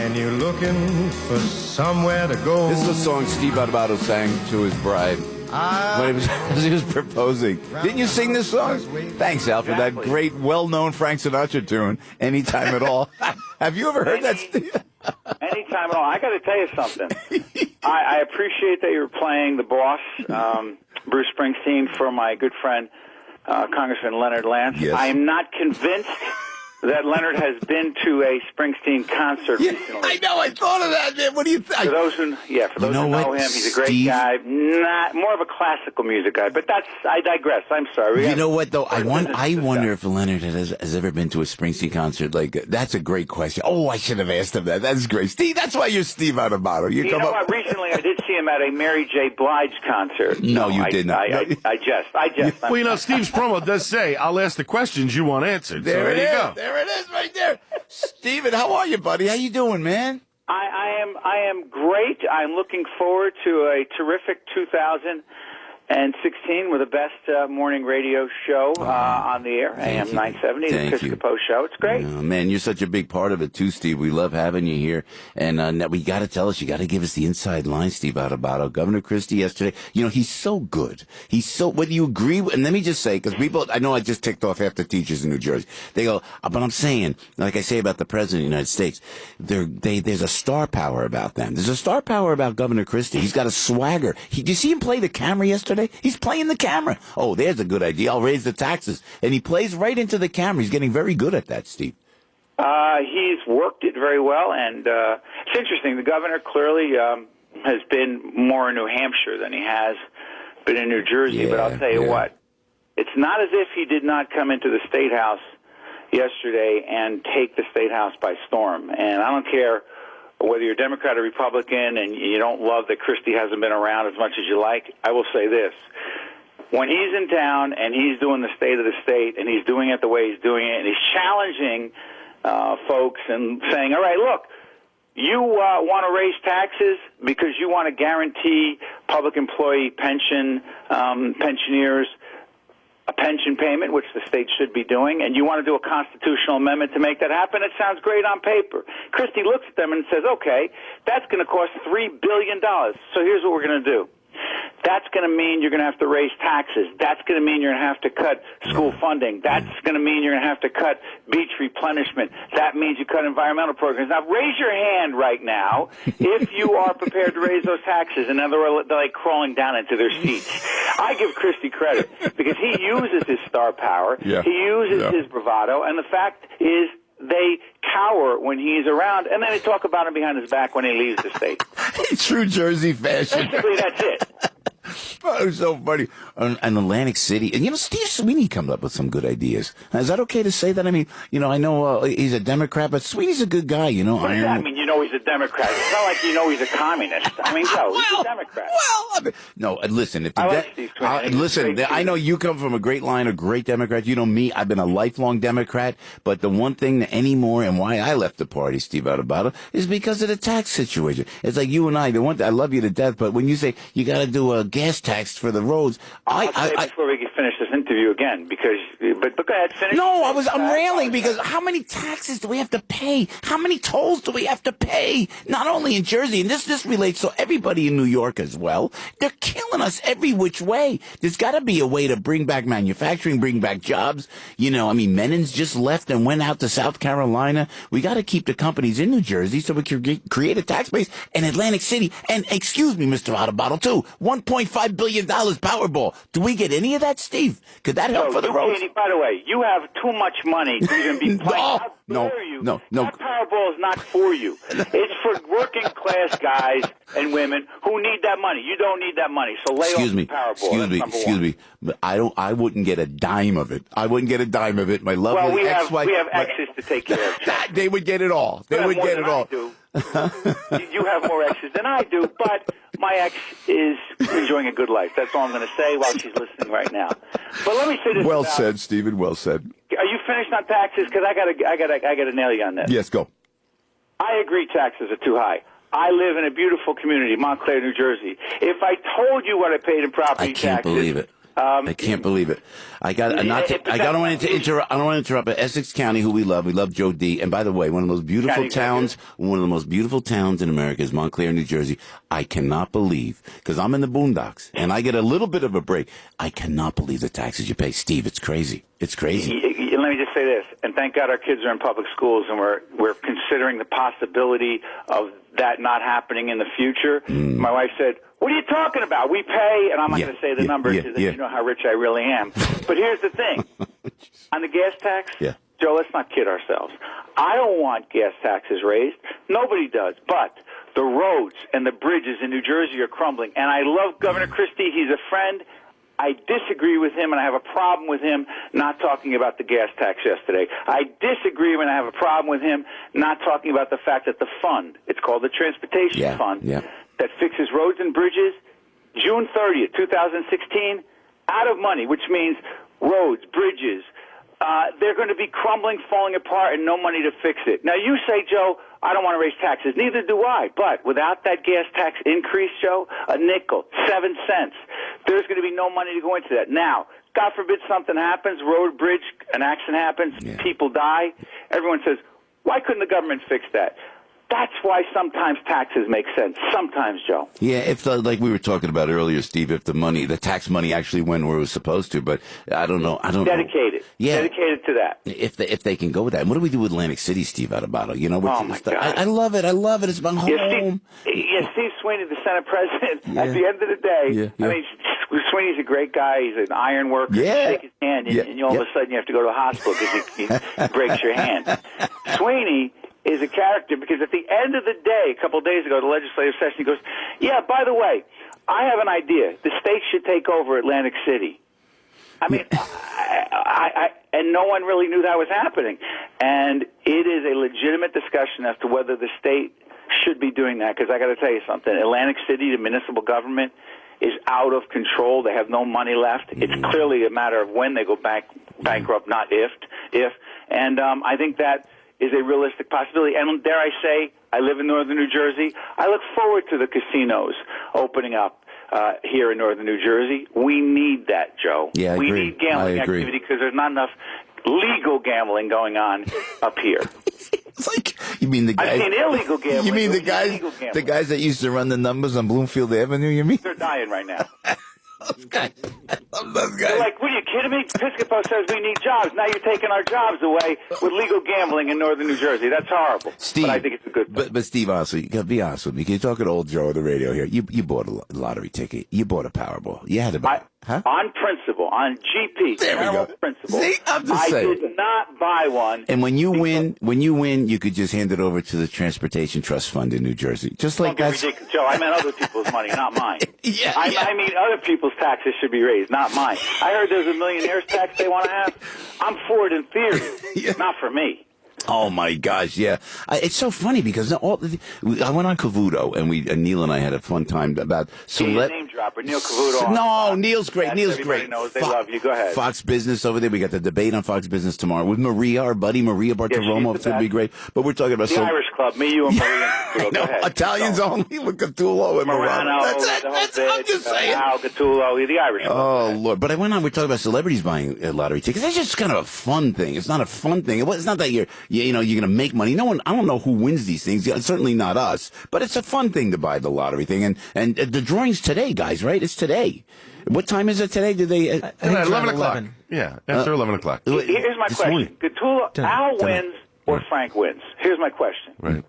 and you're looking for somewhere to go. This is a song Steve Adubato sang to his bride when he was proposing. Didn't you sing this song? Thanks, Alfred. That great, well-known Frank Sinatra tune, Anytime at All. Have you ever heard that, Steve? Anytime at all. I got to tell you something. I appreciate that you're playing the boss, Bruce Springsteen, for my good friend, Congressman Leonard Lance. Yes. I am not convinced that Leonard has been to a Springsteen concert recently. I know. I thought of that, man. What do you think? For those who know him, he's a great guy. Not more of a classical music guy, but I digress. I'm sorry. You know what, though? I wonder if Leonard has ever been to a Springsteen concert. Like, that's a great question. Oh, I should have asked him that. That's great. Steve, that's why you're Steve Adubato. You know what? Recently, I did see him at a Mary J. Blige concert. No, you did not. I jest. Well, you know, Steve's promo does say, I'll ask the questions you want answered. There you go. There it is right there. Steven, how are you, buddy? How you doing, man? I am great. I'm looking forward to a terrific 2016 with the best morning radio show on the air, AM970, the Piscopo show. It's great. Oh, man, you're such a big part of it, too, Steve. We love having you here. And we got to tell us, you got to give us the inside line, Steve Adubato. Governor Christie yesterday, you know, he's so good. Whether you agree, and let me just say, because people, I know I just ticked off half the teachers in New Jersey. They go, but I'm saying, like I say about the President of the United States, there's a star power about them. There's a star power about Governor Christie. He's got a swagger. Did you see him play the camera yesterday? He's playing the camera. Oh, there's a good idea. I'll raise the taxes. And he plays right into the camera. He's getting very good at that, Steve. He's worked it very well, and it's interesting. The governor clearly has been more in New Hampshire than he has been in New Jersey, but I'll tell you what, it's not as if he did not come into the State House yesterday and take the State House by storm. And I don't care whether you're Democrat or Republican and you don't love that Christie hasn't been around as much as you like, I will say this. When he's in town and he's doing the state of the state and he's doing it the way he's doing it and he's challenging folks and saying, all right, look, you want to raise taxes because you want to guarantee public employee pensioners a pension payment, which the state should be doing, and you want to do a constitutional amendment to make that happen, it sounds great on paper. Christie looks at them and says, okay, that's going to cost $3 billion. So here's what we're going to do. That's going to mean you're going to have to raise taxes. That's going to mean you're going to have to cut school funding. That's going to mean you're going to have to cut beach replenishment. That means you cut environmental programs. Now, raise your hand right now if you are prepared to raise those taxes. And they're like crawling down into their seats. I give Christie credit because he uses his star power. Yeah. He uses his bravado. And the fact is, they cower when he's around, and then they talk about him behind his back when he leaves the state. True Jersey fashion. Basically, that's it. Oh, it was so funny. On Atlantic City. And, you know, Steve Sweeney comes up with some good ideas. Is that okay to say that? I mean, you know, I know he's a Democrat, but Sweeney's a good guy, you know. What does that mean? You know he's a Democrat. It's not like you know he's a communist. I mean, no, he's a Democrat. No, listen. I like Steve Sweeney. Listen, I know you come from a great line of great Democrats. You know me. I've been a lifelong Democrat. But the one thing that anymore and why I left the party, Steve Adubato, is because of the tax situation. It's like you and I. I love you to death, but when you say you got to do a gas tax for the roads, before we can finish this interview again, because but go ahead, finish. No, I'm railing because how many taxes do we have to pay? How many tolls do we have to pay? Not only in Jersey, and this relates to everybody in New York as well. They're killing us every which way. There's got to be a way to bring back manufacturing, bring back jobs. You know, I mean, Menon's just left and went out to South Carolina. We got to keep the companies in New Jersey so we can create a tax base in Atlantic City. And excuse me, Mr. Adubato, too. $1.5 billion Powerball. Do we get any of that, Steve? Could that help for the roads? By the way, you have too much money to even be playing. No. That Powerball is not for you. It's for working class guys and women who need that money. You don't need that money, so lay off the Powerball. Excuse me. But I wouldn't get a dime of it. I wouldn't get a dime of it. My lovely ex-wife. We have exes to take care of. They would get it all. They would get it all. You have more exes than I do, but my ex is enjoying a good life. That's all I'm going to say while she's listening right now. But let me say this. Well said, Stephen. Well said. Are you finished on taxes? Because I gotta nail you on this. Yes, go. I agree taxes are too high. I live in a beautiful community, Montclair, New Jersey. If I told you what I paid in property taxes, I can't believe it. I can't believe it. I don't want to interrupt. I don't want to interrupt. But Essex County, who we love Joe D. And by the way, one of the most beautiful towns in America is Montclair, New Jersey. I cannot believe, because I'm in the boondocks and I get a little bit of a break. I cannot believe the taxes you pay, Steve. It's crazy. It's crazy. Let me just say this, and thank God our kids are in public schools, and we're considering the possibility of that not happening in the future. My wife said, "What are you talking about? We pay," and I'm not going to say the numbers because you know how rich I really am. But here's the thing. On the gas tax, Joe, let's not kid ourselves. I don't want gas taxes raised. Nobody does. But the roads and the bridges in New Jersey are crumbling. And I love Governor Christie. He's a friend. I disagree with him, and I have a problem with him not talking about the gas tax yesterday. I disagree, and I have a problem with him not talking about the fact that the fund, it's called the Transportation Fund, that fixes roads and bridges, June 30th, 2016, out of money, which means roads, bridges, they're going to be crumbling, falling apart, and no money to fix it. Now, you say, Joe, I don't want to raise taxes. Neither do I. But without that gas tax increase, Joe, a nickel, 7 cents, there's going to be no money to go into that. Now, God forbid something happens, road, bridge, an accident happens, people die. Everyone says, why couldn't the government fix that? That's why sometimes taxes make sense. Sometimes, Joe. Yeah, if like we were talking about earlier, Steve, if the tax money actually went where it was supposed to, but I don't know. Dedicated. Yeah. Dedicated to that. If they can go with that. And what do we do with Atlantic City, Steve Adubato? You know, oh my God. I love it. I love it. It's my home. Steve Sweeney, the Senate President, at the end of the day, I mean, Sweeney's a great guy. He's an iron worker. You shake his hand, and all of a sudden you have to go to the hospital because he breaks your hand. Sweeney is a character because at the end of the day, a couple of days ago, the legislative session, he goes, yeah, by the way, I have an idea. The state should take over Atlantic City. I mean, and no one really knew that was happening. And it is a legitimate discussion as to whether the state should be doing that, because I got to tell you something. Atlantic City, the municipal government, is out of control. They have no money left. It's clearly a matter of when they go bankrupt, not if. And I think that is a realistic possibility. And dare I say, I live in northern New Jersey. I look forward to the casinos opening up here in northern New Jersey. We need that, Joe. Yeah, we need gambling activity because there's not enough legal gambling going on up here. It's like, you mean the guys? I've seen illegal gambling. You mean the guys that used to run the numbers on Bloomfield Avenue? You mean they're dying right now? Those guys. I love those guys. They're like, what are you kidding me? Piscopo says we need jobs. Now you're taking our jobs away with legal gambling in northern New Jersey. That's horrible. Steve, but I think it's a good thing. But Steve, honestly, you gotta be honest with me. You're talking to old Joe on the radio here. You bought a lottery ticket. You bought a Powerball. You had to buy. On principle, on GP. There we go. Principle. See, I'm just saying. I did not buy one. And when you win, you could just hand it over to the Transportation Trust Fund in New Jersey. Just like that. Ridiculous, Joe. I meant other people's money, not mine. I mean, other people's taxes should be raised, not mine. I heard there's a millionaire's tax they want to have. I'm for it in theory, not for me. Oh my gosh, yeah. It's so funny because I went on Cavuto and Neil and I had a fun time about name dropper, Neil Cavuto. No, Neil's great. Yes, Neil's everybody great. Knows they love you. Go ahead. Fox Business over there. We got the debate on Fox Business tomorrow with Maria, our buddy Maria Bartiromo. It's going to be great. But we're talking about the Irish Club. Me, you, and Maria. Go ahead. Italians only with Gattulo and Morano. That's it. I'm just saying. Al Gattulo, the Irish Club. Oh Lord! But I went on. We're talking about celebrities buying lottery tickets. That's just kind of a fun thing. It's not a fun thing. It's not that you're going to make money. No one. I don't know who wins these things. Certainly not us. But it's a fun thing to buy the lottery thing. And the drawing's today, guys. Right? It's today. What time is it today? Do they? 11 o'clock. Yeah, after 11 o'clock. Here's my question: Gattulo, Al wins or Frank wins? Here's my question. Right.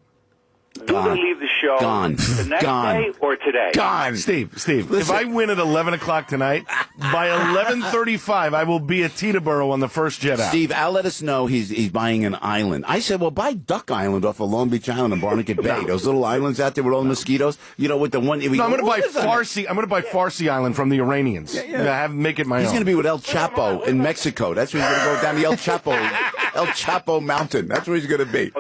Do they leave the show the next day or today? Gone. Steve, if I win at 11 o'clock tonight, by 11:35, I will be at Teterboro on the first jet out. Steve, Al let us know he's buying an island. I said, well, buy Duck Island off of Long Beach Island in Barnegat Bay. Those little islands out there with all the mosquitoes. With the one. I'm going to buy Farsi. I'm going to buy Farsi Island from the Iranians. Make it my own. He's going to be with El Chapo in Mexico. That's where he's going to go down the El Chapo Mountain. That's where he's going to be.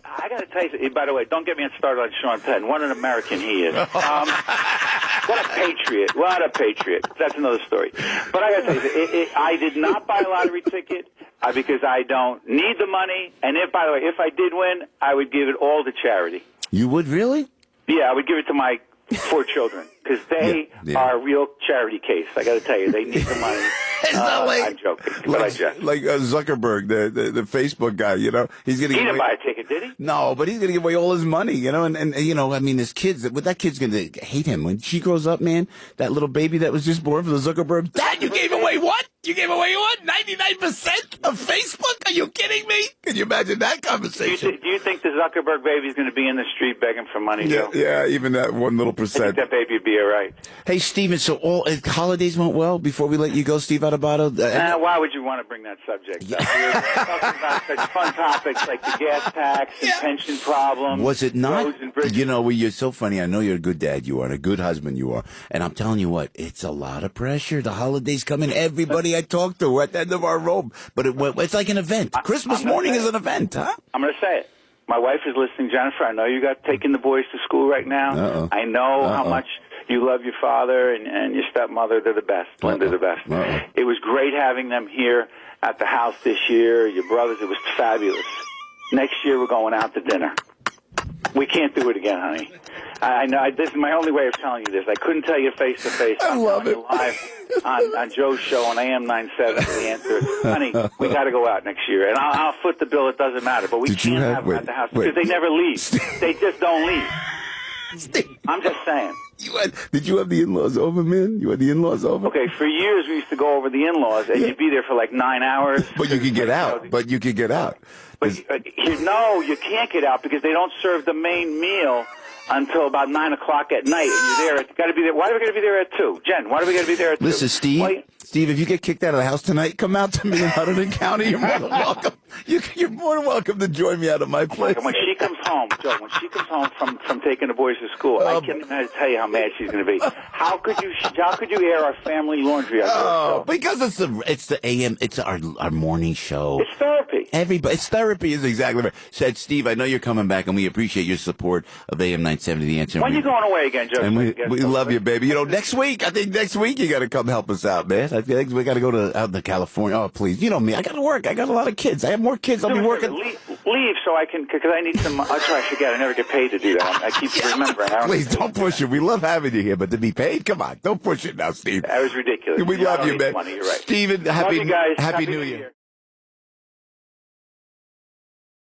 I got to tell you, by the way, don't get me started on Sean Penn. What an American he is. What a patriot. What a patriot. That's another story. But I got to tell you, I did not buy a lottery ticket because I don't need the money. And by the way, if I did win, I would give it all to charity. You would really? Yeah, I would give it to my 4 children. because they are a real charity case. I got to tell you, they need the money. It's not I'm joking, but I jest. Like Zuckerberg, the Facebook guy. You know, he's going to. He didn't buy a ticket, did he? No, but he's going to give away all his money. You know, and you know, I mean, his kids. That kid's going to hate him when she grows up, man. That little baby that was just born from the Zuckerberg. Dad, you gave away what? You gave away what? 99% of Facebook? Are you kidding me? Can you imagine that conversation? Do you think the Zuckerberg baby's going to be in the street begging for money, Joe? Yeah, even that 1 little I percent. think that baby would be all right. Hey, Steven, so all holidays went well before we let you go, Steve Adubato? Why would you want to bring that subject up? We're talking about such fun topics like the gas tax and pension problems. Was it not? Roads and bridges. You know, you're so funny. I know you're a good dad you are and a good husband you are. And I'm telling you what, it's a lot of pressure. The holidays come in. Everybody I talk to at the end of our rope. But it's like an event. Christmas morning is an event, huh? I'm going to say it. My wife is listening, Jennifer. I know you got taking the boys to school right now. Uh-oh. I know how much you love your father and your stepmother. They're the best. Linda's the best. It was great having them here at the house this year. Your brothers, it was fabulous. Next year we're going out to dinner. We can't do it again, honey. I know. This is my only way of telling you this. I couldn't tell you face to face. I love it. Live on Joe's show on AM970. The answer is, honey, we got to go out next year, and I'll foot the bill. It doesn't matter, but we can't have them at the house because they never leave. They just don't leave. Steve. I'm just saying. Did you have the in-laws over, man? You had the in-laws over? Okay, for years we used to go over the in-laws, and you'd be there for like 9 hours. But you could get out. But you could get out. But no, you can't get out because they don't serve the main meal until about 9 o'clock at night, and you're there. Got to be there. Why do we got to be there at 2? Jen, why do we got to be there at 2? Listen, Steve. Steve, if you get kicked out of the house tonight, come out to me in Huddington County. You're more than welcome. You're more than welcome to join me out of my place. When she comes home, Joe, when she comes home from taking the boys to school, I can't even tell you how mad she's going to be. How could you air our family laundry? Because it's the AM. It's our morning show. It's therapy. It's therapy is exactly right. Said Steve, I know you're coming back, and we appreciate your support of AM970 The Answer. When are you going away again, Joe? And we love you, baby. You know, next week, I think next week you got to come help us out, man. I think we got to go out to California. Oh, please. You know me. I got to work. I got a lot of kids. I have more kids. I'll be working. Leave so I can, because I need some. That's what I forget. I never get paid to do that. I keep remembering. Please don't push it. We love having you here, but to be paid, come on. Don't push it now, Steve. That was ridiculous. We love you, man. Money, you're right. Steven, happy New Year.